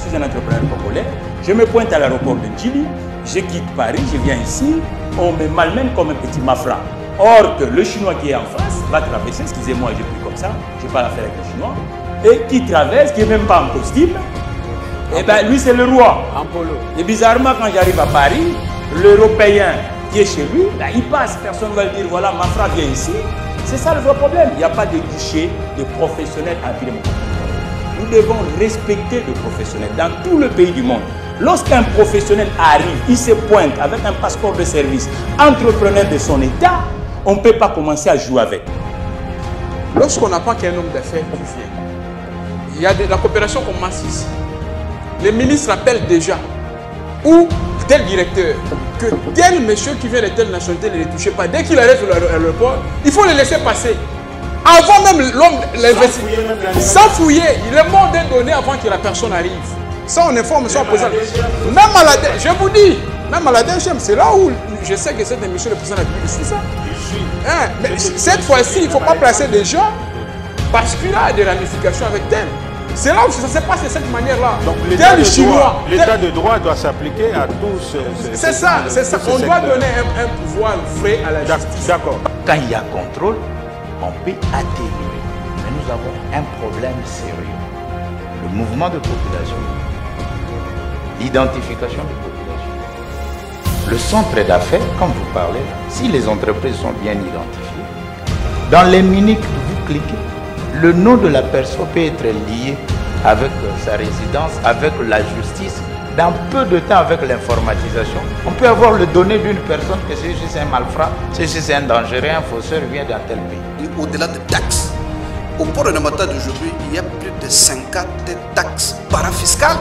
suis un entrepreneur congolais, je me pointe à l'aéroport de Djili, je quitte Paris, je viens ici, on me malmène comme un petit mafra. Or que le Chinois qui est en face va traverser, excusez-moi, j'ai pris comme ça, je n'ai pas l'affaire avec le Chinois, et qui traverse, qui n'est même pas en costume, et bien lui c'est le roi. En polo. Et bizarrement, quand j'arrive à Paris, l'Européen qui est chez lui, ben, il passe, personne ne va lui dire voilà, mafra vient ici. C'est ça le vrai problème. Il n'y a pas de guichet de professionnels à Ville. Nous devons respecter le professionnel dans tout le pays du monde. Lorsqu'un professionnel arrive, il se pointe avec un passeport de service, entrepreneur de son État, on ne peut pas commencer à jouer avec. Lorsqu'on n'a pas qu'un homme d'affaires qui vient, il y a la coopération commence ici. Les ministres appellent déjà, ou tel directeur, que tel monsieur qui vient de telle nationalité ne les touche pas. Dès qu'il arrive à l'aéroport, il faut le laisser passer. Avant même l'homme l'investit. Sans fouiller, il est mort d'être donné avant que la personne arrive. Ça, on informe, ça, on présente. Même à la je vous dis, même à la DGM, c'est là où je sais que cette émission, le président de la République suit ça. Hein? Mais cette fois-ci, il ne faut pas placer des gens parce qu'il a des ramifications avec tel. C'est là où ça se passe de cette manière-là. Donc l'état de droit doit s'appliquer à tous. C'est ça, c'est ça. On doit donner un pouvoir frais à la justice. D'accord. Quand il y a contrôle, on peut atténuer. Mais nous avons un problème sérieux. Le mouvement de population, l'identification de population, le centre d'affaires, comme vous parlez, si les entreprises sont bien identifiées, dans les minutes que vous cliquez, le nom de la personne peut être lié avec sa résidence, avec la justice. Dans peu de temps, avec l'informatisation, on peut avoir le donné d'une personne que celui-ci c'est un malfrat, celui-ci c'est un dangereux, un fausseur, vient dans tel pays. Au-delà des taxes, au port de Namata d'aujourd'hui, il y a plus de 50 taxes parafiscales.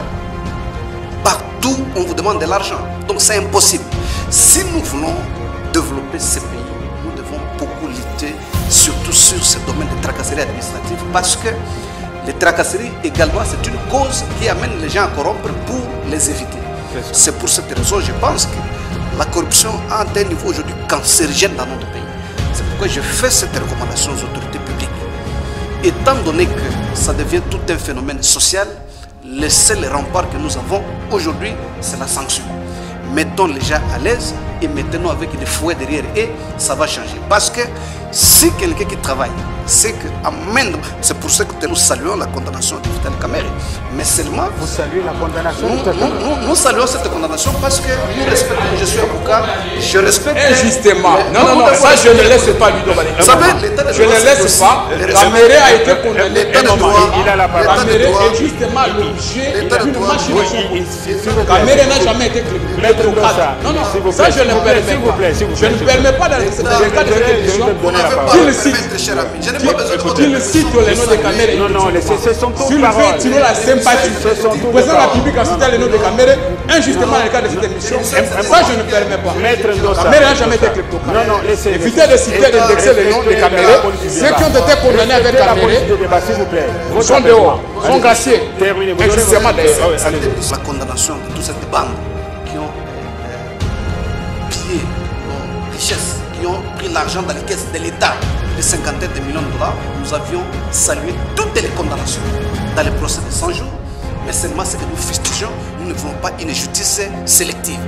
Partout, on vous demande de l'argent. Donc c'est impossible. Si nous voulons développer ces pays, nous devons beaucoup lutter, surtout sur ce domaine de tracasserie administrative, parce que les tracasseries également, c'est une cause qui amène les gens à corrompre pour les éviter. C'est pour cette raison, je pense que la corruption a un niveau aujourd'hui cancérigène dans notre pays. C'est pourquoi je fais cette recommandation aux autorités publiques. Étant donné que ça devient tout un phénomène social, le seul rempart que nous avons aujourd'hui, c'est la sanction. Mettons les gens à l'aise et mettons avec des fouets derrière et ça va changer. Parce que si quelqu'un qui travaille, c'est que c'est pour ça que nous saluons la condamnation de Vital Kamerhe. Mais seulement... Vous saluez la condamnation nous saluons cette condamnation parce que nous respectons, je suis avocat, je respecte... Injustement. Non, ça je ne laisse pas lui demander. Vous savez, l'état de droit... Je ne laisse pas. Kamerhe a été condamné. Il a la parole. Kamerhe est justement l'objet d'une machination. Kamerhe n'a jamais été rétrograde. Non, ça je ne permets pas. Je ne permets pas dans le cas de cette émission qu'il cite le nom de Kamerhe. Non, ce sont toutes s'il fait sinon la sympathie. Le président de la République a cité le nom de Kamerhe injustement dans le cas de cette émission. Ça je ne permets pas. Kamerhe n'a jamais été kleptocrate. Évitez de citer, d'indexer le nom de Kamerhe. Ceux qui ont été condamnés avec Kamerhe sont dehors, sont graciés. Injustement d'ailleurs. La condamnation de toute cette bande qui ont pillé nos richesses, qui ont pris l'argent dans les caisses de l'État, de cinquantaines de millions de dollars, nous avions salué toutes les condamnations dans le procès de 100 jours, mais seulement ce que nous fustigeons, nous ne voulons pas une justice sélective.